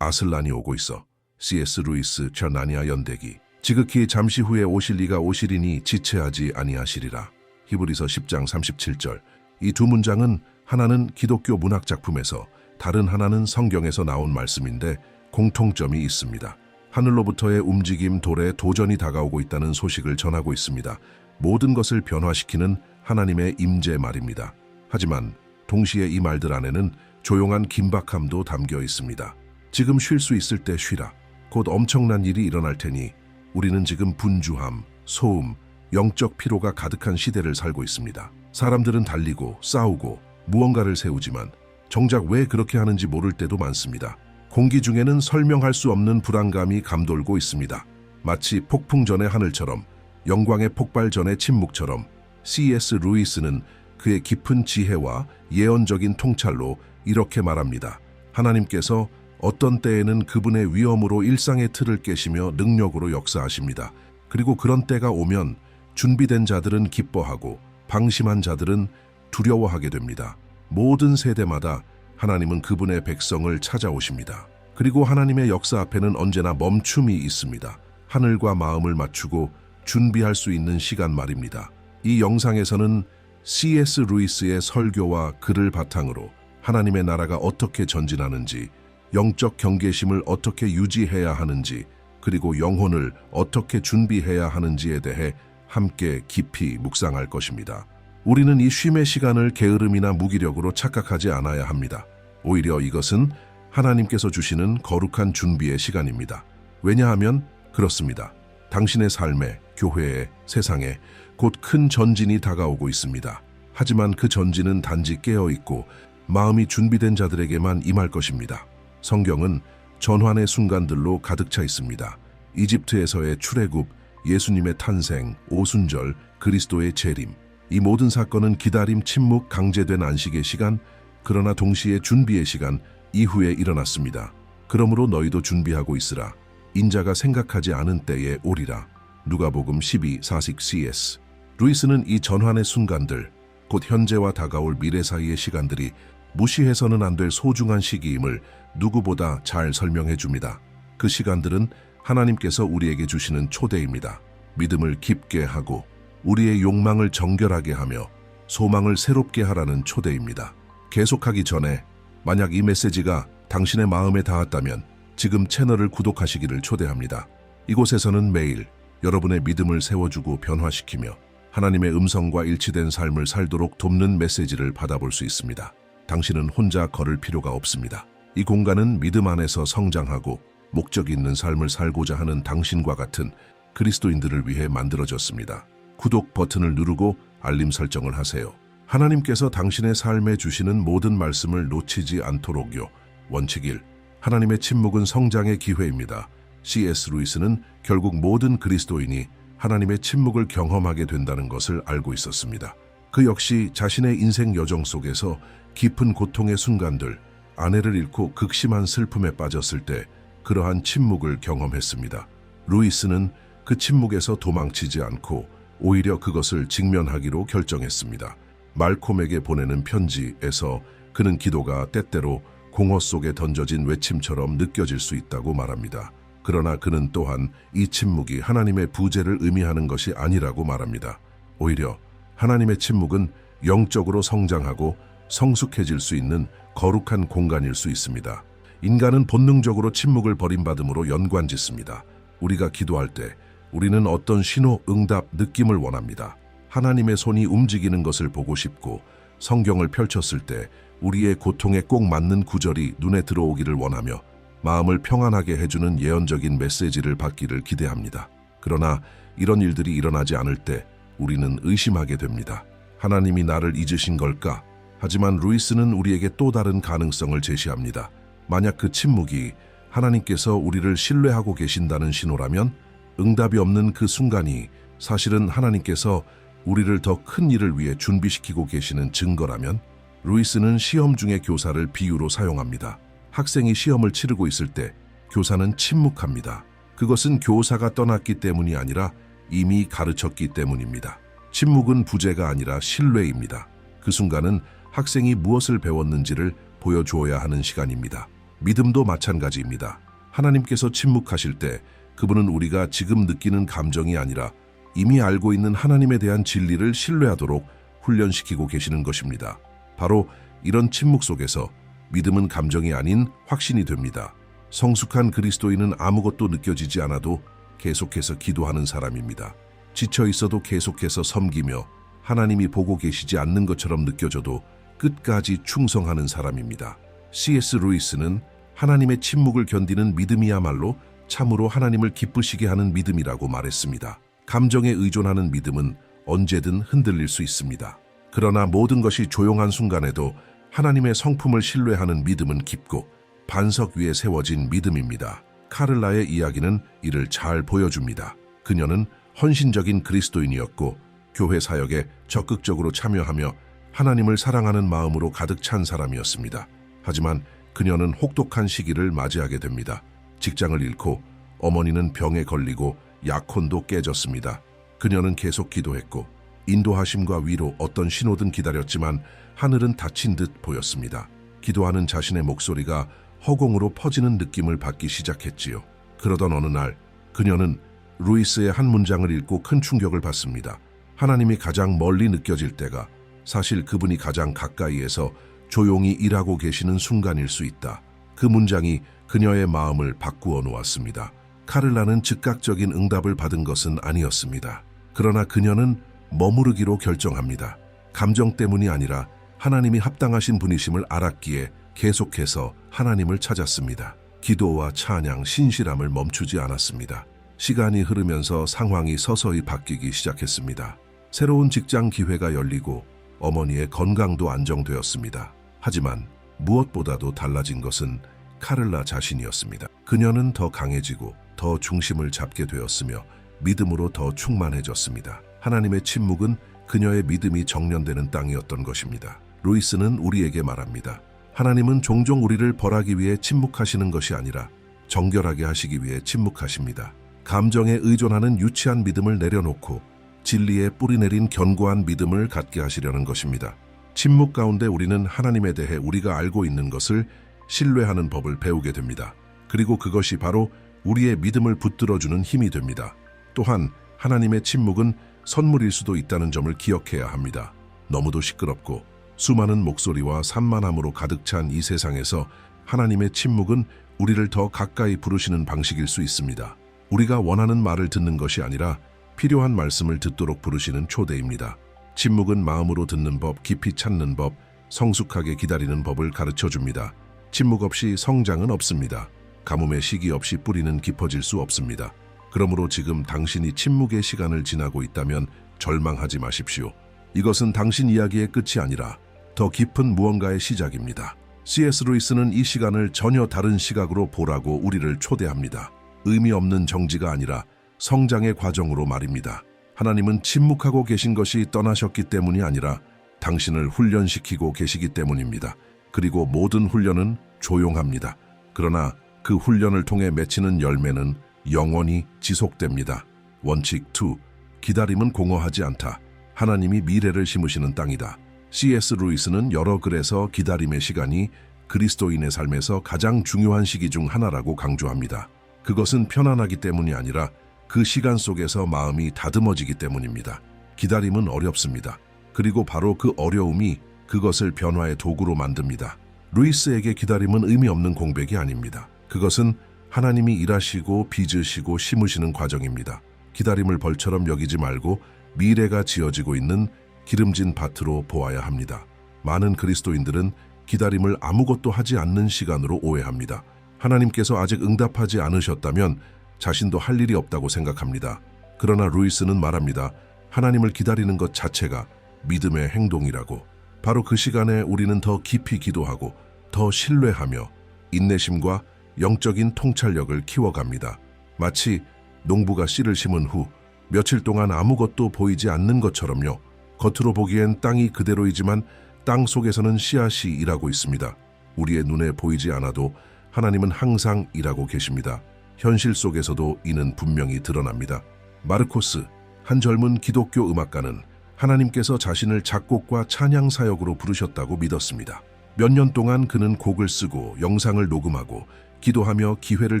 아슬란이 오고 있어. C.S. 루이스 저 나니아 연대기. 지극히 잠시 후에 오실 이가 오시리니 지체하지 아니하시리라. 히브리서 10장 37절. 이 두 문장은 하나는 기독교 문학 작품에서, 다른 하나는 성경에서 나온 말씀인데 공통점이 있습니다. 하늘로부터의 움직임 돌에 도전이 다가오고 있다는 소식을 전하고 있습니다. 모든 것을 변화시키는 하나님의 임재 말입니다. 하지만 동시에 이 말들 안에는 조용한 긴박함도 담겨 있습니다. 지금 쉴 수 있을 때 쉬라. 곧 엄청난 일이 일어날 테니 우리는 지금 분주함, 소음, 영적 피로가 가득한 시대를 살고 있습니다. 사람들은 달리고 싸우고 무언가를 세우지만 정작 왜 그렇게 하는지 모를 때도 많습니다. 공기 중에는 설명할 수 없는 불안감이 감돌고 있습니다. 마치 폭풍 전의 하늘처럼, 영광의 폭발 전의 침묵처럼 C.S. 루이스는 그의 깊은 지혜와 예언적인 통찰로 이렇게 말합니다. 하나님께서 어떤 때에는 그분의 위엄으로 일상의 틀을 깨시며 능력으로 역사하십니다. 그리고 그런 때가 오면 준비된 자들은 기뻐하고 방심한 자들은 두려워하게 됩니다. 모든 세대마다 하나님은 그분의 백성을 찾아오십니다. 그리고 하나님의 역사 앞에는 언제나 멈춤이 있습니다. 하늘과 마음을 맞추고 준비할 수 있는 시간 말입니다. 이 영상에서는 C.S. 루이스의 설교와 글을 바탕으로 하나님의 나라가 어떻게 전진하는지, 영적 경계심을 어떻게 유지해야 하는지, 그리고 영혼을 어떻게 준비해야 하는지에 대해 함께 깊이 묵상할 것입니다. 우리는 이 쉼의 시간을 게으름이나 무기력으로 착각하지 않아야 합니다. 오히려 이것은 하나님께서 주시는 거룩한 준비의 시간입니다. 왜냐하면 그렇습니다. 당신의 삶에, 교회에, 세상에 곧 큰 전진이 다가오고 있습니다. 하지만 그 전진은 단지 깨어있고 마음이 준비된 자들에게만 임할 것입니다. 성경은 전환의 순간들로 가득 차 있습니다. 이집트에서의 출애굽, 예수님의 탄생, 오순절, 그리스도의 재림. 이 모든 사건은 기다림, 침묵, 강제된 안식의 시간, 그러나 동시에 준비의 시간 이후에 일어났습니다. 그러므로 너희도 준비하고 있으라. 인자가 생각하지 않은 때에 오리라. 누가복음 12:40 C.S. 루이스는 이 전환의 순간들, 곧 현재와 다가올 미래 사이의 시간들이 무시해서는 안 될 소중한 시기임을 누구보다 잘 설명해 줍니다. 그 시간들은 하나님께서 우리에게 주시는 초대입니다. 믿음을 깊게 하고 우리의 욕망을 정결하게 하며 소망을 새롭게 하라는 초대입니다. 계속하기 전에 만약 이 메시지가 당신의 마음에 닿았다면 지금 채널을 구독하시기를 초대합니다. 이곳에서는 매일 여러분의 믿음을 세워주고 변화시키며 하나님의 음성과 일치된 삶을 살도록 돕는 메시지를 받아볼 수 있습니다. 당신은 혼자 걸을 필요가 없습니다. 이 공간은 믿음 안에서 성장하고 목적 있는 삶을 살고자 하는 당신과 같은 그리스도인들을 위해 만들어졌습니다. 구독 버튼을 누르고 알림 설정을 하세요. 하나님께서 당신의 삶에 주시는 모든 말씀을 놓치지 않도록요. 원칙 1. 하나님의 침묵은 성장의 기회입니다. C.S. 루이스는 결국 모든 그리스도인이 하나님의 침묵을 경험하게 된다는 것을 알고 있었습니다. 그 역시 자신의 인생 여정 속에서 깊은 고통의 순간들, 아내를 잃고 극심한 슬픔에 빠졌을 때 그러한 침묵을 경험했습니다. 루이스는 그 침묵에서 도망치지 않고 오히려 그것을 직면하기로 결정했습니다. 말콤에게 보내는 편지에서 그는 기도가 때때로 공허 속에 던져진 외침처럼 느껴질 수 있다고 말합니다. 그러나 그는 또한 이 침묵이 하나님의 부재를 의미하는 것이 아니라고 말합니다. 오히려 하나님의 침묵은 영적으로 성장하고 성숙해질 수 있는 거룩한 공간일 수 있습니다. 인간은 본능적으로 침묵을 버림받음으로 연관짓습니다. 우리가 기도할 때 우리는 어떤 신호, 응답, 느낌을 원합니다. 하나님의 손이 움직이는 것을 보고 싶고 성경을 펼쳤을 때 우리의 고통에 꼭 맞는 구절이 눈에 들어오기를 원하며 마음을 평안하게 해주는 예언적인 메시지를 받기를 기대합니다. 그러나 이런 일들이 일어나지 않을 때 우리는 의심하게 됩니다. 하나님이 나를 잊으신 걸까? 하지만 루이스는 우리에게 또 다른 가능성을 제시합니다. 만약 그 침묵이 하나님께서 우리를 신뢰하고 계신다는 신호라면 응답이 없는 그 순간이 사실은 하나님께서 우리를 더 큰 일을 위해 준비시키고 계시는 증거라면 루이스는 시험 중의 교사를 비유로 사용합니다. 학생이 시험을 치르고 있을 때 교사는 침묵합니다. 그것은 교사가 떠났기 때문이 아니라 이미 가르쳤기 때문입니다. 침묵은 부재가 아니라 신뢰입니다. 그 순간은 학생이 무엇을 배웠는지를 보여주어야 하는 시간입니다. 믿음도 마찬가지입니다. 하나님께서 침묵하실 때 그분은 우리가 지금 느끼는 감정이 아니라 이미 알고 있는 하나님에 대한 진리를 신뢰하도록 훈련시키고 계시는 것입니다. 바로 이런 침묵 속에서 믿음은 감정이 아닌 확신이 됩니다. 성숙한 그리스도인은 아무것도 느껴지지 않아도 계속해서 기도하는 사람입니다. 지쳐 있어도 계속해서 섬기며 하나님이 보고 계시지 않는 것처럼 느껴져도 끝까지 충성하는 사람입니다. C.S. 루이스는 하나님의 침묵을 견디는 믿음이야말로 참으로 하나님을 기쁘시게 하는 믿음이라고 말했습니다. 감정에 의존하는 믿음은 언제든 흔들릴 수 있습니다. 그러나 모든 것이 조용한 순간에도 하나님의 성품을 신뢰하는 믿음은 깊고 반석 위에 세워진 믿음입니다. 카를라의 이야기는 이를 잘 보여줍니다. 그녀는 헌신적인 그리스도인이었고 교회 사역에 적극적으로 참여하며 하나님을 사랑하는 마음으로 가득 찬 사람이었습니다. 하지만 그녀는 혹독한 시기를 맞이하게 됩니다. 직장을 잃고 어머니는 병에 걸리고 약혼도 깨졌습니다. 그녀는 계속 기도했고 인도하심과 위로 어떤 신호든 기다렸지만 하늘은 닫힌 듯 보였습니다. 기도하는 자신의 목소리가 허공으로 퍼지는 느낌을 받기 시작했지요. 그러던 어느 날 그녀는 루이스의 한 문장을 읽고 큰 충격을 받습니다. 하나님이 가장 멀리 느껴질 때가 사실 그분이 가장 가까이에서 조용히 일하고 계시는 순간일 수 있다. 그 문장이 그녀의 마음을 바꾸어 놓았습니다. 카를라는 즉각적인 응답을 받은 것은 아니었습니다. 그러나 그녀는 머무르기로 결정합니다. 감정 때문이 아니라 하나님이 합당하신 분이심을 알았기에 계속해서 하나님을 찾았습니다. 기도와 찬양, 신실함을 멈추지 않았습니다. 시간이 흐르면서 상황이 서서히 바뀌기 시작했습니다. 새로운 직장 기회가 열리고 어머니의 건강도 안정되었습니다. 하지만 무엇보다도 달라진 것은 카를라 자신이었습니다. 그녀는 더 강해지고 더 중심을 잡게 되었으며 믿음으로 더 충만해졌습니다. 하나님의 침묵은 그녀의 믿음이 정련되는 땅이었던 것입니다. 루이스는 우리에게 말합니다. 하나님은 종종 우리를 벌하기 위해 침묵하시는 것이 아니라 정결하게 하시기 위해 침묵하십니다. 감정에 의존하는 유치한 믿음을 내려놓고 진리에 뿌리내린 견고한 믿음을 갖게 하시려는 것입니다. 침묵 가운데 우리는 하나님에 대해 우리가 알고 있는 것을 신뢰하는 법을 배우게 됩니다. 그리고 그것이 바로 우리의 믿음을 붙들어주는 힘이 됩니다. 또한 하나님의 침묵은 선물일 수도 있다는 점을 기억해야 합니다. 너무도 시끄럽고 수많은 목소리와 산만함으로 가득 찬 이 세상에서 하나님의 침묵은 우리를 더 가까이 부르시는 방식일 수 있습니다. 우리가 원하는 말을 듣는 것이 아니라 필요한 말씀을 듣도록 부르시는 초대입니다. 침묵은 마음으로 듣는 법, 깊이 찾는 법, 성숙하게 기다리는 법을 가르쳐 줍니다. 침묵 없이 성장은 없습니다. 가뭄의 시기 없이 뿌리는 깊어질 수 없습니다. 그러므로 지금 당신이 침묵의 시간을 지나고 있다면 절망하지 마십시오. 이것은 당신 이야기의 끝이 아니라 더 깊은 무언가의 시작입니다. C.S. 루이스는 이 시간을 전혀 다른 시각으로 보라고 우리를 초대합니다. 의미 없는 정지가 아니라 성장의 과정으로 말입니다. 하나님은 침묵하고 계신 것이 떠나셨기 때문이 아니라 당신을 훈련시키고 계시기 때문입니다. 그리고 모든 훈련은 조용합니다. 그러나 그 훈련을 통해 맺히는 열매는 영원히 지속됩니다. 원칙 2. 기다림은 공허하지 않다. 하나님이 미래를 심으시는 땅이다. C.S. 루이스는 여러 글에서 기다림의 시간이 그리스도인의 삶에서 가장 중요한 시기 중 하나라고 강조합니다. 그것은 편안하기 때문이 아니라 그 시간 속에서 마음이 다듬어지기 때문입니다. 기다림은 어렵습니다. 그리고 바로 그 어려움이 그것을 변화의 도구로 만듭니다. 루이스에게 기다림은 의미 없는 공백이 아닙니다. 그것은 하나님이 일하시고 빚으시고 심으시는 과정입니다. 기다림을 벌처럼 여기지 말고 미래가 지어지고 있는 기름진 밭으로 보아야 합니다. 많은 그리스도인들은 기다림을 아무것도 하지 않는 시간으로 오해합니다. 하나님께서 아직 응답하지 않으셨다면 자신도 할 일이 없다고 생각합니다. 그러나 루이스는 말합니다. 하나님을 기다리는 것 자체가 믿음의 행동이라고. 바로 그 시간에 우리는 더 깊이 기도하고 더 신뢰하며 인내심과 영적인 통찰력을 키워갑니다. 마치 농부가 씨를 심은 후 며칠 동안 아무것도 보이지 않는 것처럼요. 겉으로 보기엔 땅이 그대로이지만 땅 속에서는 씨앗이 일하고 있습니다. 우리의 눈에 보이지 않아도 하나님은 항상 일하고 계십니다. 현실 속에서도 이는 분명히 드러납니다. 마르코스, 한 젊은 기독교 음악가는 하나님께서 자신을 작곡과 찬양 사역으로 부르셨다고 믿었습니다. 몇 년 동안 그는 곡을 쓰고 영상을 녹음하고 기도하며 기회를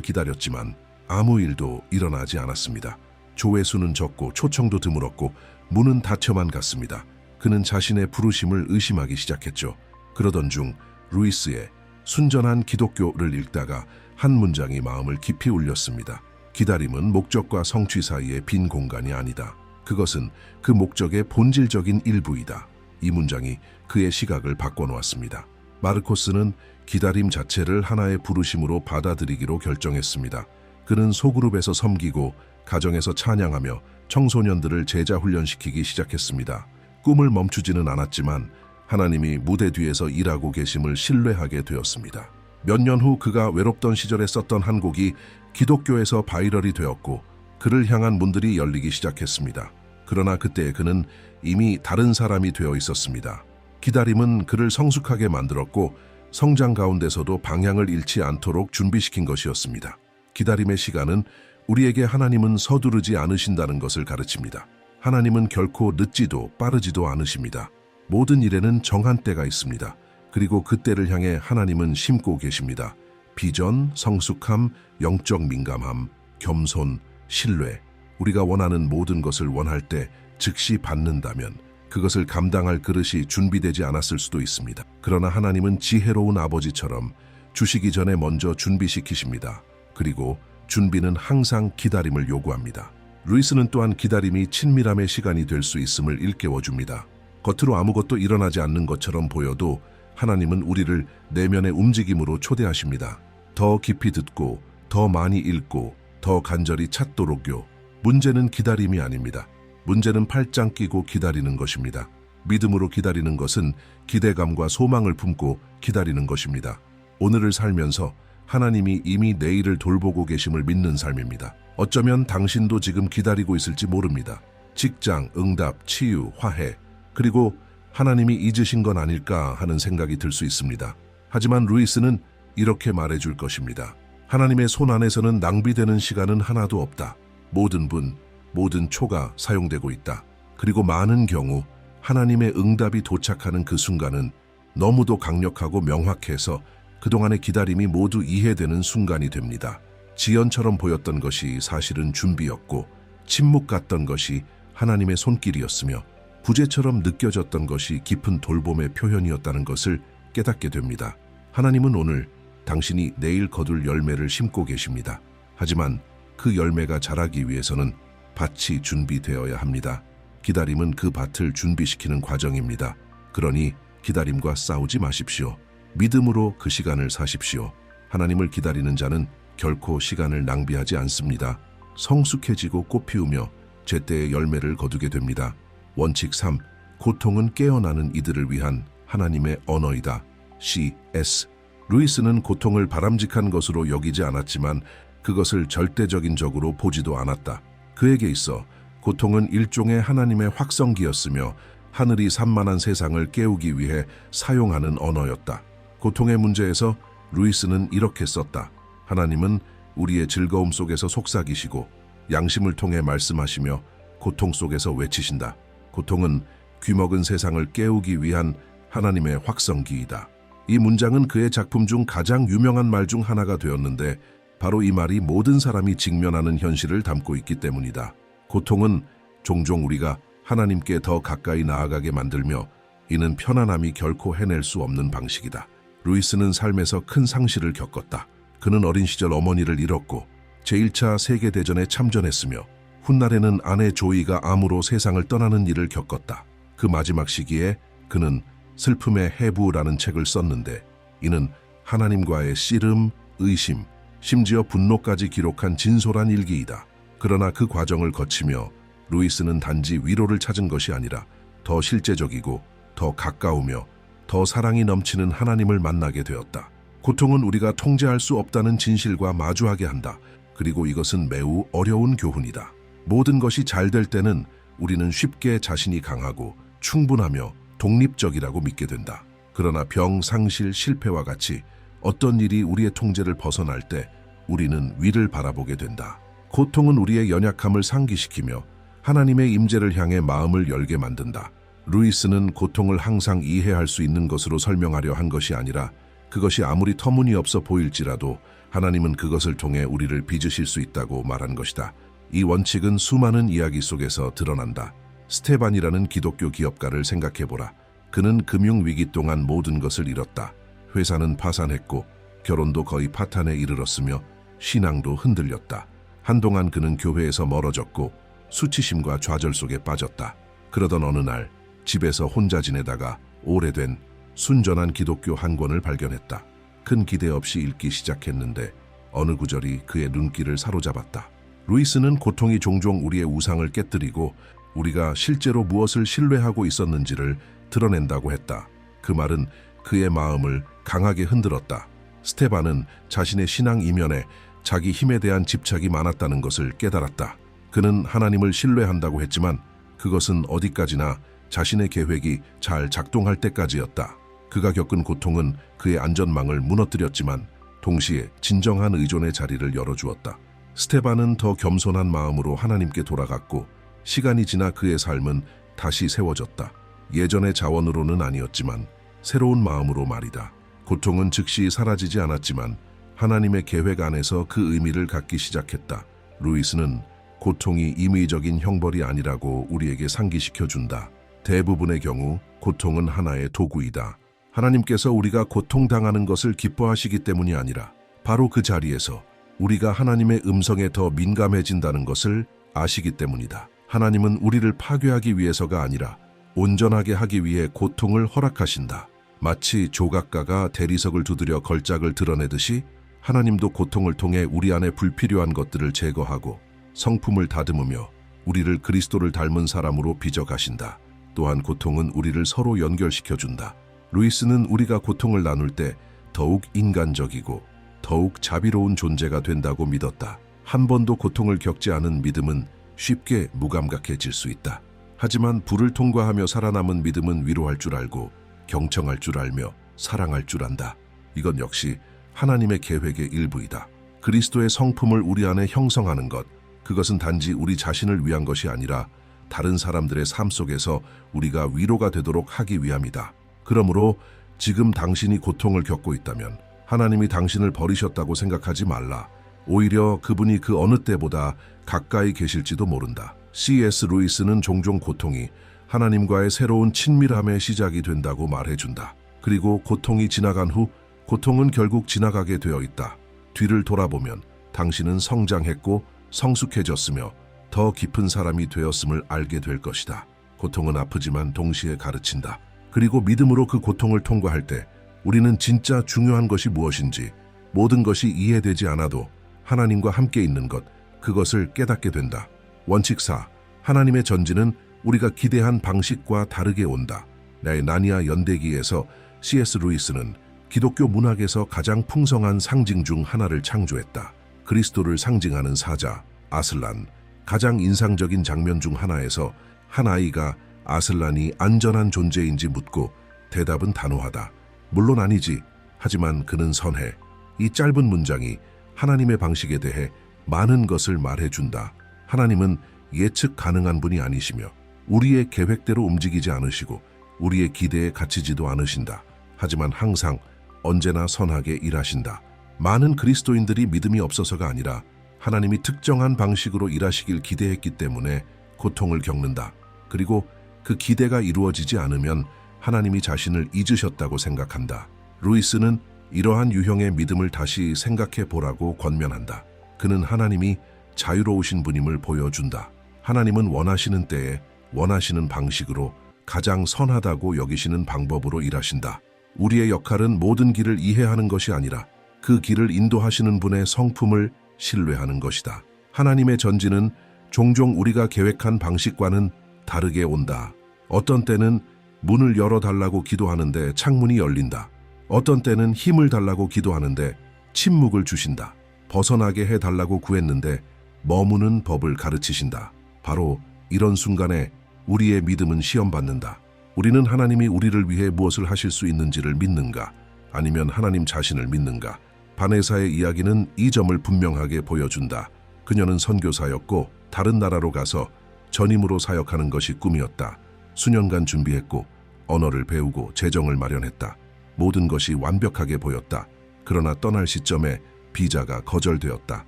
기다렸지만 아무 일도 일어나지 않았습니다. 조회수는 적고 초청도 드물었고 문은 닫혀만 갔습니다. 그는 자신의 부르심을 의심하기 시작했죠. 그러던 중 루이스의 순전한 기독교를 읽다가 한 문장이 마음을 깊이 울렸습니다. 기다림은 목적과 성취 사이의 빈 공간이 아니다. 그것은 그 목적의 본질적인 일부이다. 이 문장이 그의 시각을 바꿔놓았습니다. 마르코스는 기다림 자체를 하나의 부르심으로 받아들이기로 결정했습니다. 그는 소그룹에서 섬기고 가정에서 찬양하며 청소년들을 제자 훈련시키기 시작했습니다. 꿈을 멈추지는 않았지만 하나님이 무대 뒤에서 일하고 계심을 신뢰하게 되었습니다. 몇 년 후 그가 외롭던 시절에 썼던 한 곡이 기독교에서 바이럴이 되었고 그를 향한 문들이 열리기 시작했습니다. 그러나 그때 그는 이미 다른 사람이 되어 있었습니다. 기다림은 그를 성숙하게 만들었고 성장 가운데서도 방향을 잃지 않도록 준비시킨 것이었습니다. 기다림의 시간은 우리에게 하나님은 서두르지 않으신다는 것을 가르칩니다. 하나님은 결코 늦지도 빠르지도 않으십니다. 모든 일에는 정한 때가 있습니다. 그리고 그 때를 향해 하나님은 심고 계십니다. 비전, 성숙함, 영적 민감함, 겸손, 신뢰. 우리가 원하는 모든 것을 원할 때 즉시 받는다면 그것을 감당할 그릇이 준비되지 않았을 수도 있습니다. 그러나 하나님은 지혜로운 아버지처럼 주시기 전에 먼저 준비시키십니다. 그리고 준비는 항상 기다림을 요구합니다. 루이스는 또한 기다림이 친밀함의 시간이 될 수 있음을 일깨워줍니다. 겉으로 아무것도 일어나지 않는 것처럼 보여도 하나님은 우리를 내면의 움직임으로 초대하십니다. 더 깊이 듣고, 더 많이 읽고, 더 간절히 찾도록요. 문제는 기다림이 아닙니다. 문제는 팔짱 끼고 기다리는 것입니다. 믿음으로 기다리는 것은 기대감과 소망을 품고 기다리는 것입니다. 오늘을 살면서 하나님이 이미 내일을 돌보고 계심을 믿는 삶입니다. 어쩌면 당신도 지금 기다리고 있을지 모릅니다. 직장, 응답, 치유, 화해, 그리고 하나님이 잊으신 건 아닐까 하는 생각이 들 수 있습니다. 하지만 루이스는 이렇게 말해줄 것입니다. 하나님의 손 안에서는 낭비되는 시간은 하나도 없다. 모든 분, 모든 초가 사용되고 있다. 그리고 많은 경우 하나님의 응답이 도착하는 그 순간은 너무도 강력하고 명확해서 그동안의 기다림이 모두 이해되는 순간이 됩니다. 지연처럼 보였던 것이 사실은 준비였고 침묵 같던 것이 하나님의 손길이었으며 부재처럼 느껴졌던 것이 깊은 돌봄의 표현이었다는 것을 깨닫게 됩니다. 하나님은 오늘 당신이 내일 거둘 열매를 심고 계십니다. 하지만 그 열매가 자라기 위해서는 밭이 준비되어야 합니다. 기다림은 그 밭을 준비시키는 과정입니다. 그러니 기다림과 싸우지 마십시오. 믿음으로 그 시간을 사십시오. 하나님을 기다리는 자는 결코 시간을 낭비하지 않습니다. 성숙해지고 꽃피우며 제때의 열매를 거두게 됩니다. 원칙 3. 고통은 깨어나는 이들을 위한 하나님의 언어이다. C.S. 루이스는 고통을 바람직한 것으로 여기지 않았지만 그것을 절대적인 적으로 보지도 않았다. 그에게 있어 고통은 일종의 하나님의 확성기였으며 하늘이 산만한 세상을 깨우기 위해 사용하는 언어였다. 고통의 문제에서 루이스는 이렇게 썼다. 하나님은 우리의 즐거움 속에서 속삭이시고 양심을 통해 말씀하시며 고통 속에서 외치신다. 고통은 귀먹은 세상을 깨우기 위한 하나님의 확성기이다. 이 문장은 그의 작품 중 가장 유명한 말 중 하나가 되었는데 바로 이 말이 모든 사람이 직면하는 현실을 담고 있기 때문이다. 고통은 종종 우리가 하나님께 더 가까이 나아가게 만들며 이는 편안함이 결코 해낼 수 없는 방식이다. 루이스는 삶에서 큰 상실을 겪었다. 그는 어린 시절 어머니를 잃었고 제1차 세계대전에 참전했으며 훗날에는 아내 조이가 암으로 세상을 떠나는 일을 겪었다. 그 마지막 시기에 그는 슬픔의 해부라는 책을 썼는데 이는 하나님과의 씨름, 의심, 심지어 분노까지 기록한 진솔한 일기이다. 그러나 그 과정을 거치며 루이스는 단지 위로를 찾은 것이 아니라 더 실제적이고 더 가까우며 더 사랑이 넘치는 하나님을 만나게 되었다. 고통은 우리가 통제할 수 없다는 진실과 마주하게 한다. 그리고 이것은 매우 어려운 교훈이다. 모든 것이 잘 될 때는 우리는 쉽게 자신이 강하고 충분하며 독립적이라고 믿게 된다. 그러나 병, 상실, 실패와 같이 어떤 일이 우리의 통제를 벗어날 때 우리는 위를 바라보게 된다. 고통은 우리의 연약함을 상기시키며 하나님의 임재를 향해 마음을 열게 만든다. 루이스는 고통을 항상 이해할 수 있는 것으로 설명하려 한 것이 아니라 그것이 아무리 터무니없어 보일지라도 하나님은 그것을 통해 우리를 빚으실 수 있다고 말한 것이다. 이 원칙은 수많은 이야기 속에서 드러난다. 스테반이라는 기독교 기업가를 생각해보라. 그는 금융위기 동안 모든 것을 잃었다. 회사는 파산했고 결혼도 거의 파탄에 이르렀으며 신앙도 흔들렸다. 한동안 그는 교회에서 멀어졌고 수치심과 좌절 속에 빠졌다. 그러던 어느 날 집에서 혼자 지내다가 오래된 순전한 기독교 한 권을 발견했다. 큰 기대 없이 읽기 시작했는데 어느 구절이 그의 눈길을 사로잡았다. 루이스는 고통이 종종 우리의 우상을 깨뜨리고 우리가 실제로 무엇을 신뢰하고 있었는지를 드러낸다고 했다. 그 말은 그의 마음을 강하게 흔들었다. 스테반은 자신의 신앙 이면에 자기 힘에 대한 집착이 많았다는 것을 깨달았다. 그는 하나님을 신뢰한다고 했지만 그것은 어디까지나 자신의 계획이 잘 작동할 때까지였다. 그가 겪은 고통은 그의 안전망을 무너뜨렸지만 동시에 진정한 의존의 자리를 열어주었다. 스테반은 더 겸손한 마음으로 하나님께 돌아갔고 시간이 지나 그의 삶은 다시 세워졌다. 예전의 자원으로는 아니었지만 새로운 마음으로 말이다. 고통은 즉시 사라지지 않았지만 하나님의 계획 안에서 그 의미를 갖기 시작했다. 루이스는 고통이 임의적인 형벌이 아니라고 우리에게 상기시켜준다. 대부분의 경우 고통은 하나의 도구이다. 하나님께서 우리가 고통당하는 것을 기뻐하시기 때문이 아니라 바로 그 자리에서 우리가 하나님의 음성에 더 민감해진다는 것을 아시기 때문이다. 하나님은 우리를 파괴하기 위해서가 아니라 온전하게 하기 위해 고통을 허락하신다. 마치 조각가가 대리석을 두드려 걸작을 드러내듯이 하나님도 고통을 통해 우리 안에 불필요한 것들을 제거하고 성품을 다듬으며 우리를 그리스도를 닮은 사람으로 빚어가신다. 또한 고통은 우리를 서로 연결시켜준다. 루이스는 우리가 고통을 나눌 때 더욱 인간적이고 더욱 자비로운 존재가 된다고 믿었다. 한 번도 고통을 겪지 않은 믿음은 쉽게 무감각해질 수 있다. 하지만 불을 통과하며 살아남은 믿음은 위로할 줄 알고 경청할 줄 알며 사랑할 줄 안다. 이건 역시 하나님의 계획의 일부이다. 그리스도의 성품을 우리 안에 형성하는 것, 그것은 단지 우리 자신을 위한 것이 아니라 다른 사람들의 삶 속에서 우리가 위로가 되도록 하기 위함이다. 그러므로 지금 당신이 고통을 겪고 있다면 하나님이 당신을 버리셨다고 생각하지 말라. 오히려 그분이 그 어느 때보다 가까이 계실지도 모른다. C.S. 루이스는 종종 고통이 하나님과의 새로운 친밀함의 시작이 된다고 말해준다. 그리고 고통이 지나간 후 고통은 결국 지나가게 되어 있다. 뒤를 돌아보면 당신은 성장했고 성숙해졌으며 더 깊은 사람이 되었음을 알게 될 것이다. 고통은 아프지만 동시에 가르친다. 그리고 믿음으로 그 고통을 통과할 때 우리는 진짜 중요한 것이 무엇인지, 모든 것이 이해되지 않아도 하나님과 함께 있는 것, 그것을 깨닫게 된다. 원칙 4. 하나님의 전지는 우리가 기대한 방식과 다르게 온다. 나니아 연대기에서 C.S. 루이스는 기독교 문학에서 가장 풍성한 상징 중 하나를 창조했다. 그리스도를 상징하는 사자, 아슬란. 가장 인상적인 장면 중 하나에서 한 아이가 아슬란이 안전한 존재인지 묻고 대답은 단호하다. 물론 아니지. 하지만 그는 선해. 이 짧은 문장이 하나님의 방식에 대해 많은 것을 말해준다. 하나님은 예측 가능한 분이 아니시며 우리의 계획대로 움직이지 않으시고 우리의 기대에 갇히지도 않으신다. 하지만 항상 언제나 선하게 일하신다. 많은 그리스도인들이 믿음이 없어서가 아니라 하나님이 특정한 방식으로 일하시길 기대했기 때문에 고통을 겪는다. 그리고 그 기대가 이루어지지 않으면 하나님이 자신을 잊으셨다고 생각한다. 루이스는 이러한 유형의 믿음을 다시 생각해 보라고 권면한다. 그는 하나님이 자유로우신 분임을 보여준다. 하나님은 원하시는 때에 원하시는 방식으로 가장 선하다고 여기시는 방법으로 일하신다. 우리의 역할은 모든 길을 이해하는 것이 아니라 그 길을 인도하시는 분의 성품을 신뢰하는 것이다. 하나님의 전지는 종종 우리가 계획한 방식과는 다르게 온다. 어떤 때는 문을 열어달라고 기도하는데 창문이 열린다. 어떤 때는 힘을 달라고 기도하는데 침묵을 주신다. 벗어나게 해달라고 구했는데 머무는 법을 가르치신다. 바로 이런 순간에 우리의 믿음은 시험받는다. 우리는 하나님이 우리를 위해 무엇을 하실 수 있는지를 믿는가? 아니면 하나님 자신을 믿는가? 바네사의 이야기는 이 점을 분명하게 보여준다. 그녀는 선교사였고 다른 나라로 가서 전임으로 사역하는 것이 꿈이었다. 수년간 준비했고 언어를 배우고 재정을 마련했다. 모든 것이 완벽하게 보였다. 그러나 떠날 시점에 비자가 거절되었다.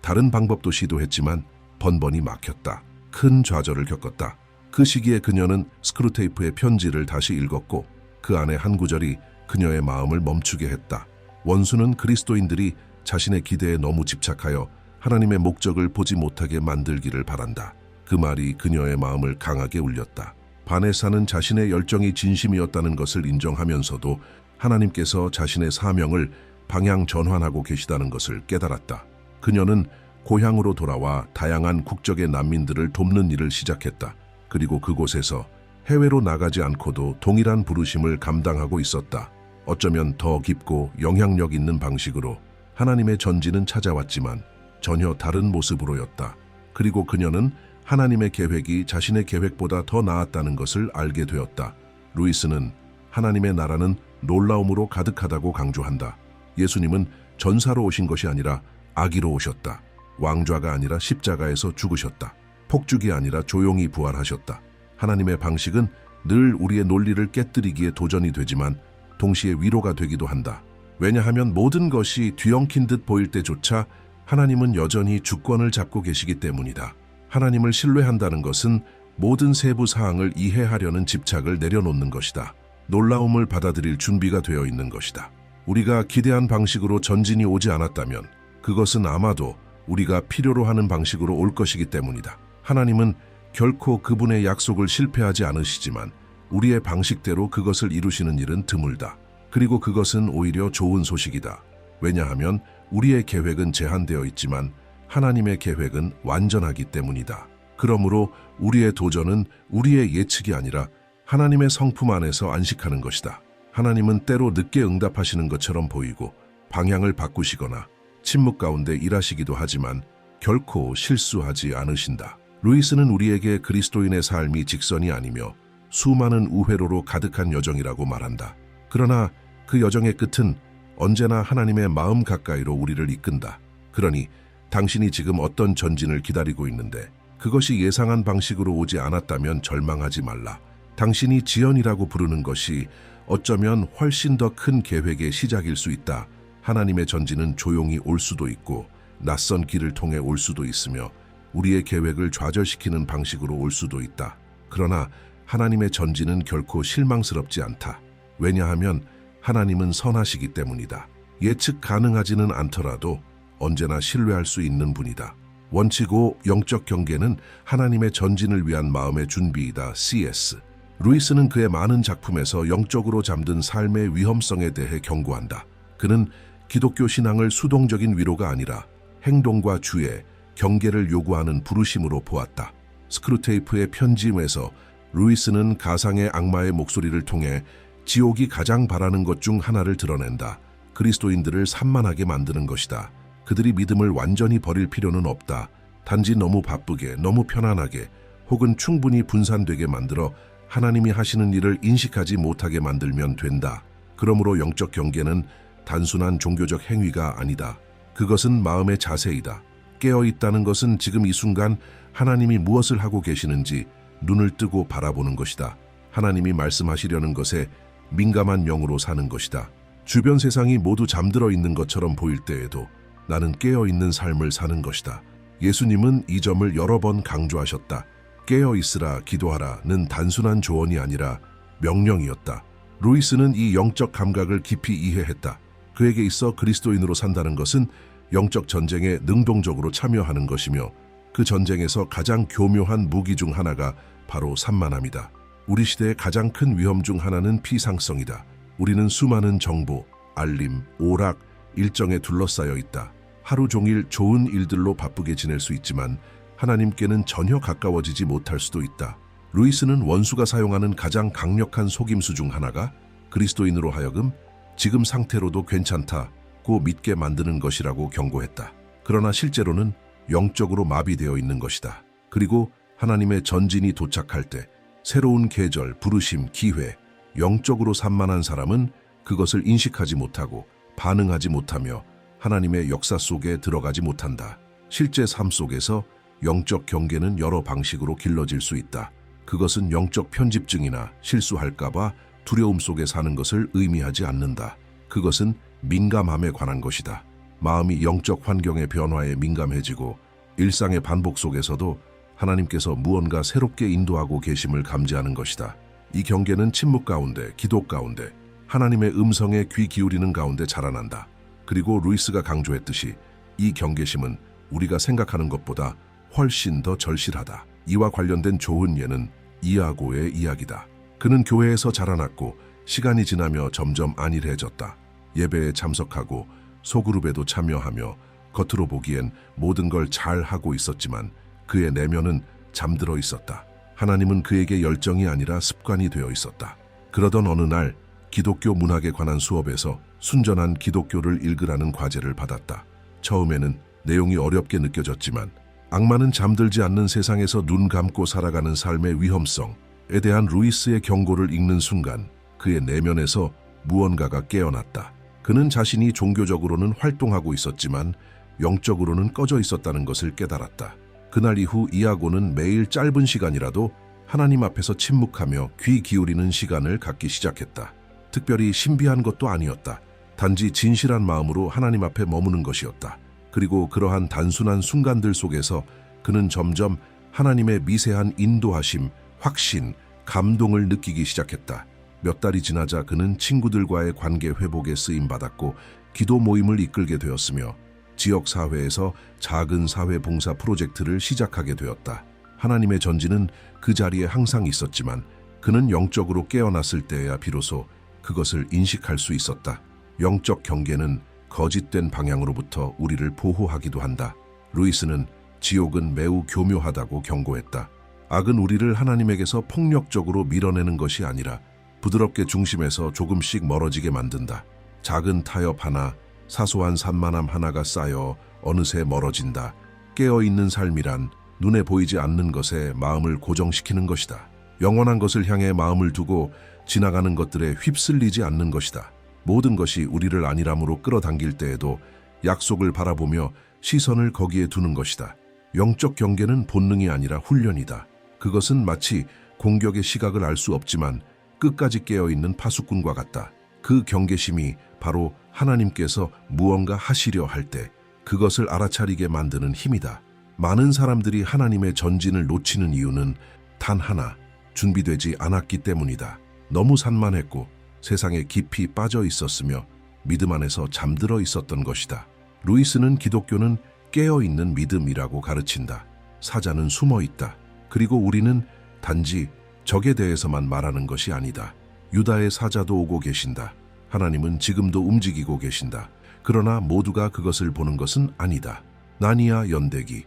다른 방법도 시도했지만 번번이 막혔다. 큰 좌절을 겪었다. 그 시기에 그녀는 스크루테이프의 편지를 다시 읽었고 그 안에 한 구절이 그녀의 마음을 멈추게 했다. 원수는 그리스도인들이 자신의 기대에 너무 집착하여 하나님의 목적을 보지 못하게 만들기를 바란다. 그 말이 그녀의 마음을 강하게 울렸다. 바네사는 자신의 열정이 진심이었다는 것을 인정하면서도 하나님께서 자신의 사명을 방향 전환하고 계시다는 것을 깨달았다. 그녀는 고향으로 돌아와 다양한 국적의 난민들을 돕는 일을 시작했다. 그리고 그곳에서 해외로 나가지 않고도 동일한 부르심을 감당하고 있었다. 어쩌면 더 깊고 영향력 있는 방식으로 하나님의 전지는 찾아왔지만 전혀 다른 모습으로였다. 그리고 그녀는 하나님의 계획이 자신의 계획보다 더 나았다는 것을 알게 되었다. 루이스는 하나님의 나라는 놀라움으로 가득하다고 강조한다. 예수님은 전사로 오신 것이 아니라 아기로 오셨다. 왕좌가 아니라 십자가에서 죽으셨다. 폭죽이 아니라 조용히 부활하셨다. 하나님의 방식은 늘 우리의 논리를 깨뜨리기에 도전이 되지만 동시에 위로가 되기도 한다. 왜냐하면 모든 것이 뒤엉킨 듯 보일 때조차 하나님은 여전히 주권을 잡고 계시기 때문이다. 하나님을 신뢰한다는 것은 모든 세부 사항을 이해하려는 집착을 내려놓는 것이다. 놀라움을 받아들일 준비가 되어 있는 것이다. 우리가 기대한 방식으로 전진이 오지 않았다면 그것은 아마도 우리가 필요로 하는 방식으로 올 것이기 때문이다. 하나님은 결코 그분의 약속을 실패하지 않으시지만 우리의 방식대로 그것을 이루시는 일은 드물다. 그리고 그것은 오히려 좋은 소식이다. 왜냐하면 우리의 계획은 제한되어 있지만 하나님의 계획은 완전하기 때문이다. 그러므로 우리의 도전은 우리의 예측이 아니라 하나님의 성품 안에서 안식하는 것이다. 하나님은 때로 늦게 응답하시는 것처럼 보이고 방향을 바꾸시거나 침묵 가운데 일하시기도 하지만 결코 실수하지 않으신다. 루이스는 우리에게 그리스도인의 삶이 직선이 아니며 수많은 우회로로 가득한 여정이라고 말한다. 그러나 그 여정의 끝은 언제나 하나님의 마음 가까이로 우리를 이끈다. 그러니 당신이 지금 어떤 전진을 기다리고 있는데 그것이 예상한 방식으로 오지 않았다면 절망하지 말라. 당신이 지연이라고 부르는 것이 어쩌면 훨씬 더 큰 계획의 시작일 수 있다. 하나님의 전진은 조용히 올 수도 있고 낯선 길을 통해 올 수도 있으며 우리의 계획을 좌절시키는 방식으로 올 수도 있다. 그러나 하나님의 전진은 결코 실망스럽지 않다. 왜냐하면 하나님은 선하시기 때문이다. 예측 가능하지는 않더라도 언제나 신뢰할 수 있는 분이다. 원칙 5. 영적 경계는 하나님의 전진을 위한 마음의 준비이다. C.S. 루이스는 그의 많은 작품에서 영적으로 잠든 삶의 위험성에 대해 경고한다. 그는 기독교 신앙을 수동적인 위로가 아니라 행동과 주의 경계를 요구하는 부르심으로 보았다. 스크루테이프의 편지에서 루이스는 가상의 악마의 목소리를 통해 지옥이 가장 바라는 것 중 하나를 드러낸다. 그리스도인들을 산만하게 만드는 것이다. 그들이 믿음을 완전히 버릴 필요는 없다. 단지 너무 바쁘게, 너무 편안하게, 혹은 충분히 분산되게 만들어 하나님이 하시는 일을 인식하지 못하게 만들면 된다. 그러므로 영적 경계는 단순한 종교적 행위가 아니다. 그것은 마음의 자세이다. 깨어있다는 것은 지금 이 순간 하나님이 무엇을 하고 계시는지 눈을 뜨고 바라보는 것이다. 하나님이 말씀하시려는 것에 민감한 영으로 사는 것이다. 주변 세상이 모두 잠들어 있는 것처럼 보일 때에도 나는 깨어있는 삶을 사는 것이다. 예수님은 이 점을 여러 번 강조하셨다. 깨어있으라 기도하라는 단순한 조언이 아니라 명령이었다. 루이스는 이 영적 감각을 깊이 이해했다. 그에게 있어 그리스도인으로 산다는 것은 영적 전쟁에 능동적으로 참여하는 것이며 그 전쟁에서 가장 교묘한 무기 중 하나가 바로 산만함이다. 우리 시대의 가장 큰 위험 중 하나는 피상성이다. 우리는 수많은 정보, 알림, 오락, 일정에 둘러싸여 있다. 하루 종일 좋은 일들로 바쁘게 지낼 수 있지만 하나님께는 전혀 가까워지지 못할 수도 있다. 루이스는 원수가 사용하는 가장 강력한 속임수 중 하나가 그리스도인으로 하여금 지금 상태로도 괜찮다고 믿게 만드는 것이라고 경고했다. 그러나 실제로는 영적으로 마비되어 있는 것이다. 그리고 하나님의 전진이 도착할 때 새로운 계절, 부르심, 기회, 영적으로 산만한 사람은 그것을 인식하지 못하고 반응하지 못하며 하나님의 역사 속에 들어가지 못한다. 실제 삶 속에서 영적 경계는 여러 방식으로 길러질 수 있다. 그것은 영적 편집증이나 실수할까봐 두려움 속에 사는 것을 의미하지 않는다. 그것은 민감함에 관한 것이다. 마음이 영적 환경의 변화에 민감해지고 일상의 반복 속에서도 하나님께서 무언가 새롭게 인도하고 계심을 감지하는 것이다. 이 경계는 침묵 가운데, 기도 가운데, 하나님의 음성에 귀 기울이는 가운데 자라난다. 그리고 루이스가 강조했듯이 이 경계심은 우리가 생각하는 것보다 훨씬 더 절실하다. 이와 관련된 좋은 예는 이아고의 이야기다. 그는 교회에서 자라났고 시간이 지나며 점점 안일해졌다. 예배에 참석하고 소그룹에도 참여하며 겉으로 보기엔 모든 걸 잘하고 있었지만 그의 내면은 잠들어 있었다. 하나님은 그에게 열정이 아니라 습관이 되어 있었다. 그러던 어느 날 기독교 문학에 관한 수업에서 순전한 기독교를 읽으라는 과제를 받았다. 처음에는 내용이 어렵게 느껴졌지만 악마는 잠들지 않는 세상에서 눈 감고 살아가는 삶의 위험성에 대한 루이스의 경고를 읽는 순간 그의 내면에서 무언가가 깨어났다. 그는 자신이 종교적으로는 활동하고 있었지만 영적으로는 꺼져 있었다는 것을 깨달았다. 그날 이후 이아고는 매일 짧은 시간이라도 하나님 앞에서 침묵하며 귀 기울이는 시간을 갖기 시작했다. 특별히 신비한 것도 아니었다. 단지 진실한 마음으로 하나님 앞에 머무는 것이었다. 그리고 그러한 단순한 순간들 속에서 그는 점점 하나님의 미세한 인도하심, 확신, 감동을 느끼기 시작했다. 몇 달이 지나자 그는 친구들과의 관계 회복에 쓰임받았고 기도 모임을 이끌게 되었으며 지역사회에서 작은 사회봉사 프로젝트를 시작하게 되었다. 하나님의 전지는 그 자리에 항상 있었지만 그는 영적으로 깨어났을 때야 비로소 그것을 인식할 수 있었다. 영적 경계는 거짓된 방향으로부터 우리를 보호하기도 한다. 루이스는 지옥은 매우 교묘하다고 경고했다. 악은 우리를 하나님에게서 폭력적으로 밀어내는 것이 아니라 부드럽게 중심에서 조금씩 멀어지게 만든다. 작은 타협 하나, 사소한 산만함 하나가 쌓여 어느새 멀어진다. 깨어있는 삶이란 눈에 보이지 않는 것에 마음을 고정시키는 것이다. 영원한 것을 향해 마음을 두고 지나가는 것들에 휩쓸리지 않는 것이다. 모든 것이 우리를 안일함으로 끌어당길 때에도 약속을 바라보며 시선을 거기에 두는 것이다. 영적 경계는 본능이 아니라 훈련이다. 그것은 마치 공격의 시각을 알 수 없지만 끝까지 깨어있는 파수꾼과 같다. 그 경계심이 바로 하나님께서 무언가 하시려 할 때 그것을 알아차리게 만드는 힘이다. 많은 사람들이 하나님의 전진을 놓치는 이유는 단 하나, 준비되지 않았기 때문이다. 너무 산만했고 세상에 깊이 빠져 있었으며 믿음 안에서 잠들어 있었던 것이다. 루이스는 기독교는 깨어있는 믿음이라고 가르친다. 사자는 숨어 있다. 그리고 우리는 단지 적에 대해서만 말하는 것이 아니다. 유다의 사자도 오고 계신다. 하나님은 지금도 움직이고 계신다. 그러나 모두가 그것을 보는 것은 아니다. 나니아 연대기의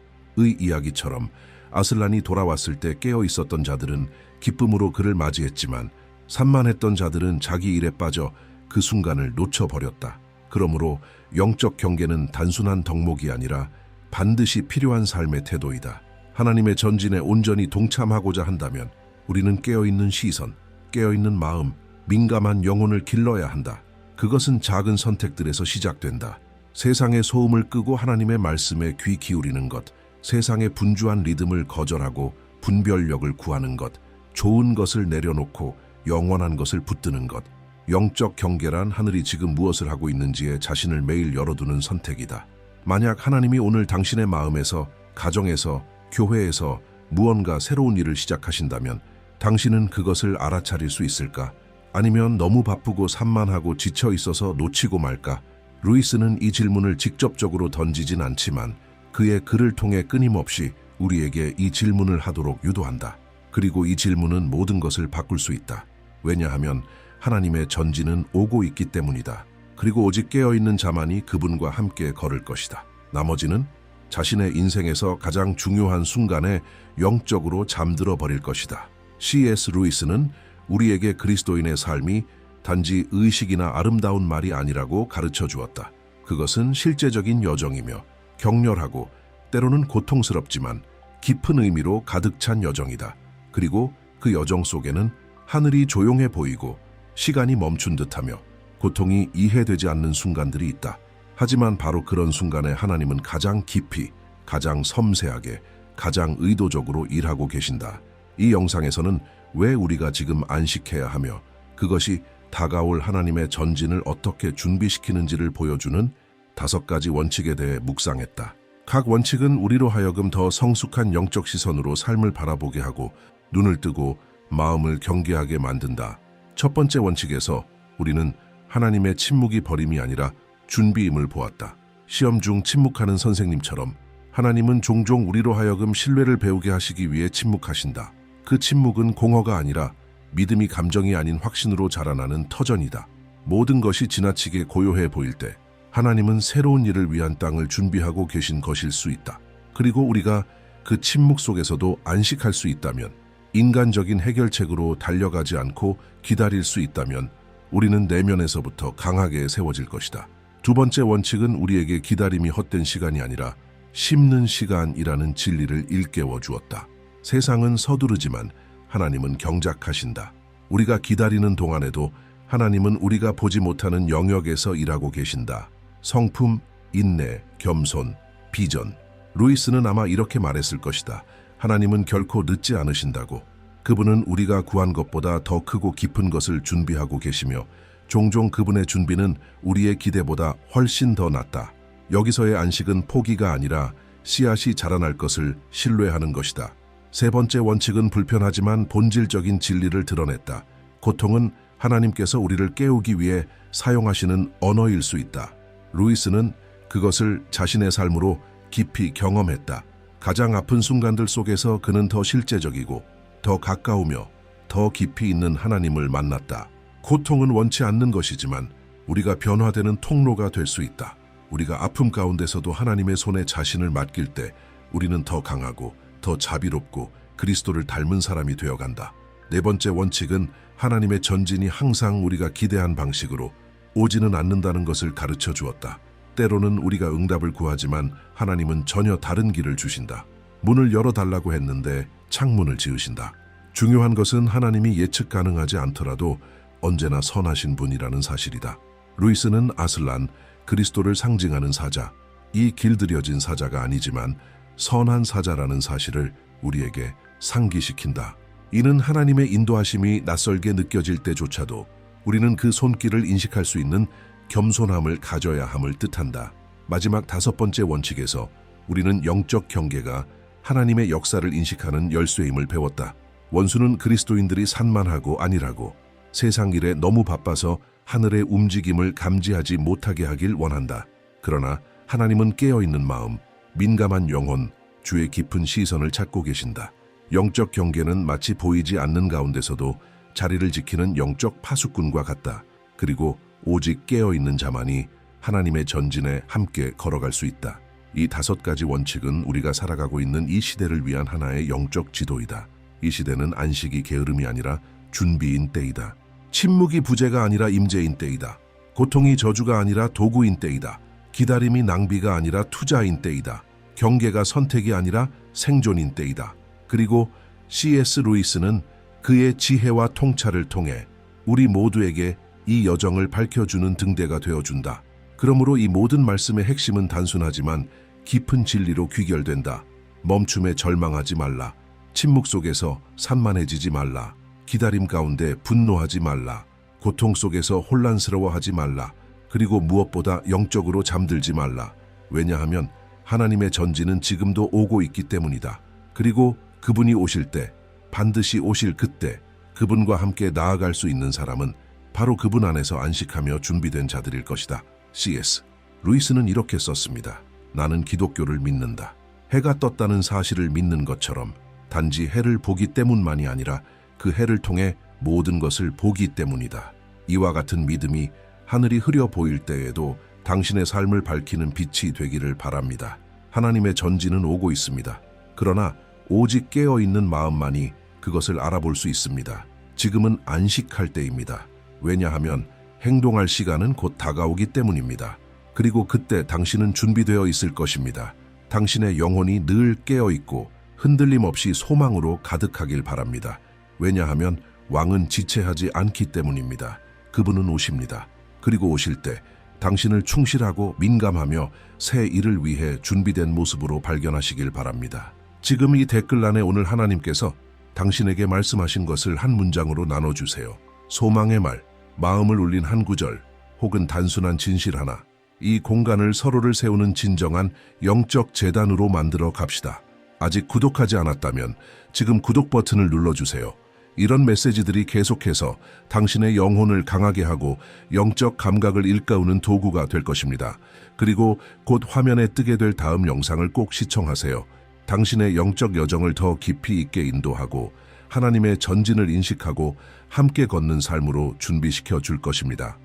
이야기처럼 아슬란이 돌아왔을 때 깨어 있었던 자들은 기쁨으로 그를 맞이했지만 산만했던 자들은 자기 일에 빠져 그 순간을 놓쳐버렸다. 그러므로 영적 경계는 단순한 덕목이 아니라 반드시 필요한 삶의 태도이다. 하나님의 전진에 온전히 동참하고자 한다면 우리는 깨어있는 시선, 깨어있는 마음, 민감한 영혼을 길러야 한다. 그것은 작은 선택들에서 시작된다. 세상의 소음을 끄고 하나님의 말씀에 귀 기울이는 것, 세상의 분주한 리듬을 거절하고 분별력을 구하는 것, 좋은 것을 내려놓고 영원한 것을 붙드는 것. 영적 경계란 하늘이 지금 무엇을 하고 있는지에 자신을 매일 열어두는 선택이다. 만약 하나님이 오늘 당신의 마음에서, 가정에서, 교회에서 무언가 새로운 일을 시작하신다면 당신은 그것을 알아차릴 수 있을까? 아니면 너무 바쁘고 산만하고 지쳐 있어서 놓치고 말까? 루이스는 이 질문을 직접적으로 던지진 않지만 그의 글을 통해 끊임없이 우리에게 이 질문을 하도록 유도한다. 그리고 이 질문은 모든 것을 바꿀 수 있다. 왜냐하면 하나님의 전지는 오고 있기 때문이다. 그리고 오직 깨어있는 자만이 그분과 함께 걸을 것이다. 나머지는 자신의 인생에서 가장 중요한 순간에 영적으로 잠들어 버릴 것이다. C.S. 루이스는 우리에게 그리스도인의 삶이 단지 의식이나 아름다운 말이 아니라고 가르쳐 주었다. 그것은 실제적인 여정이며 격렬하고 때로는 고통스럽지만 깊은 의미로 가득 찬 여정이다. 그리고 그 여정 속에는 하늘이 조용해 보이고 시간이 멈춘 듯하며 고통이 이해되지 않는 순간들이 있다. 하지만 바로 그런 순간에 하나님은 가장 깊이, 가장 섬세하게, 가장 의도적으로 일하고 계신다. 이 영상에서는 왜 우리가 지금 안식해야 하며 그것이 다가올 하나님의 전진을 어떻게 준비시키는지를 보여주는 5가지 원칙에 대해 묵상했다. 각 원칙은 우리로 하여금 더 성숙한 영적 시선으로 삶을 바라보게 하고 눈을 뜨고 마음을 경계하게 만든다. 첫 번째 원칙에서 우리는 하나님의 침묵이 버림이 아니라 준비임을 보았다. 시험 중 침묵하는 선생님처럼 하나님은 종종 우리로 하여금 신뢰를 배우게 하시기 위해 침묵하신다. 그 침묵은 공허가 아니라 믿음이 감정이 아닌 확신으로 자라나는 터전이다. 모든 것이 지나치게 고요해 보일 때 하나님은 새로운 일을 위한 땅을 준비하고 계신 것일 수 있다. 그리고 우리가 그 침묵 속에서도 안식할 수 있다면, 인간적인 해결책으로 달려가지 않고 기다릴 수 있다면 우리는 내면에서부터 강하게 세워질 것이다. 두 번째 원칙은 우리에게 기다림이 헛된 시간이 아니라 심는 시간이라는 진리를 일깨워 주었다. 세상은 서두르지만 하나님은 경작하신다. 우리가 기다리는 동안에도 하나님은 우리가 보지 못하는 영역에서 일하고 계신다. 성품, 인내, 겸손, 비전. 루이스는 아마 이렇게 말했을 것이다. 하나님은 결코 늦지 않으신다고. 그분은 우리가 구한 것보다 더 크고 깊은 것을 준비하고 계시며 종종 그분의 준비는 우리의 기대보다 훨씬 더 낫다. 여기서의 안식은 포기가 아니라 씨앗이 자라날 것을 신뢰하는 것이다. 세 번째 원칙은 불편하지만 본질적인 진리를 드러냈다. 고통은 하나님께서 우리를 깨우기 위해 사용하시는 언어일 수 있다. 루이스는 그것을 자신의 삶으로 깊이 경험했다. 가장 아픈 순간들 속에서 그는 더 실제적이고 더 가까우며 더 깊이 있는 하나님을 만났다. 고통은 원치 않는 것이지만 우리가 변화되는 통로가 될 수 있다. 우리가 아픔 가운데서도 하나님의 손에 자신을 맡길 때 우리는 더 강하고 더 자비롭고 그리스도를 닮은 사람이 되어간다. 네 번째 원칙은 하나님의 전진이 항상 우리가 기대한 방식으로 오지는 않는다는 것을 가르쳐 주었다. 때로는 우리가 응답을 구하지만 하나님은 전혀 다른 길을 주신다. 문을 열어달라고 했는데 창문을 지으신다. 중요한 것은 하나님이 예측 가능하지 않더라도 언제나 선하신 분이라는 사실이다. 루이스는 아슬란, 그리스도를 상징하는 사자, 이 길들여진 사자가 아니지만 선한 사자라는 사실을 우리에게 상기시킨다. 이는 하나님의 인도하심이 낯설게 느껴질 때조차도 우리는 그 손길을 인식할 수 있는 겸손함을 가져야 함을 뜻한다. 마지막 5번째 원칙에서 우리는 영적 경계가 하나님의 역사를 인식하는 열쇠임을 배웠다. 원수는 그리스도인들이 산만하고 안일하고 세상 일에 너무 바빠서 하늘의 움직임을 감지하지 못하게 하길 원한다. 그러나 하나님은 깨어있는 마음, 민감한 영혼, 주의 깊은 시선을 찾고 계신다. 영적 경계는 마치 보이지 않는 가운데서도 자리를 지키는 영적 파수꾼과 같다. 그리고 오직 깨어있는 자만이 하나님의 전진에 함께 걸어갈 수 있다. 이 5가지 원칙은 우리가 살아가고 있는 이 시대를 위한 하나의 영적 지도이다. 이 시대는 안식이 게으름이 아니라 준비인 때이다. 침묵이 부재가 아니라 임재인 때이다. 고통이 저주가 아니라 도구인 때이다. 기다림이 낭비가 아니라 투자인 때이다. 경계가 선택이 아니라 생존인 때이다. 그리고 C.S. 루이스는 그의 지혜와 통찰을 통해 우리 모두에게 이 여정을 밝혀주는 등대가 되어준다. 그러므로 이 모든 말씀의 핵심은 단순하지만 깊은 진리로 귀결된다. 멈춤에 절망하지 말라. 침묵 속에서 산만해지지 말라. 기다림 가운데 분노하지 말라. 고통 속에서 혼란스러워하지 말라. 그리고 무엇보다 영적으로 잠들지 말라. 왜냐하면 하나님의 전진은 지금도 오고 있기 때문이다. 그리고 그분이 오실 때, 반드시 오실 그때 그분과 함께 나아갈 수 있는 사람은 바로 그분 안에서 안식하며 준비된 자들일 것이다. C.S. 루이스는 이렇게 썼습니다. 나는 기독교를 믿는다. 해가 떴다는 사실을 믿는 것처럼 단지 해를 보기 때문만이 아니라 그 해를 통해 모든 것을 보기 때문이다. 이와 같은 믿음이 하늘이 흐려 보일 때에도 당신의 삶을 밝히는 빛이 되기를 바랍니다. 하나님의 전진은 오고 있습니다. 그러나 오직 깨어있는 마음만이 그것을 알아볼 수 있습니다. 지금은 안식할 때입니다. 왜냐하면 행동할 시간은 곧 다가오기 때문입니다. 그리고 그때 당신은 준비되어 있을 것입니다. 당신의 영혼이 늘 깨어있고 흔들림 없이 소망으로 가득하길 바랍니다. 왜냐하면 왕은 지체하지 않기 때문입니다. 그분은 오십니다. 그리고 오실 때 당신을 충실하고 민감하며 새 일을 위해 준비된 모습으로 발견하시길 바랍니다. 지금 이 댓글란에 오늘 하나님께서 당신에게 말씀하신 것을 한 문장으로 나눠주세요. 소망의 말, 마음을 울린 한 구절, 혹은 단순한 진실 하나. 이 공간을 서로를 세우는 진정한 영적 재단으로 만들어 갑시다. 아직 구독하지 않았다면 지금 구독 버튼을 눌러주세요. 이런 메시지들이 계속해서 당신의 영혼을 강하게 하고 영적 감각을 일깨우는 도구가 될 것입니다. 그리고 곧 화면에 뜨게 될 다음 영상을 꼭 시청하세요. 당신의 영적 여정을 더 깊이 있게 인도하고 하나님의 전진을 인식하고 함께 걷는 삶으로 준비시켜 줄 것입니다.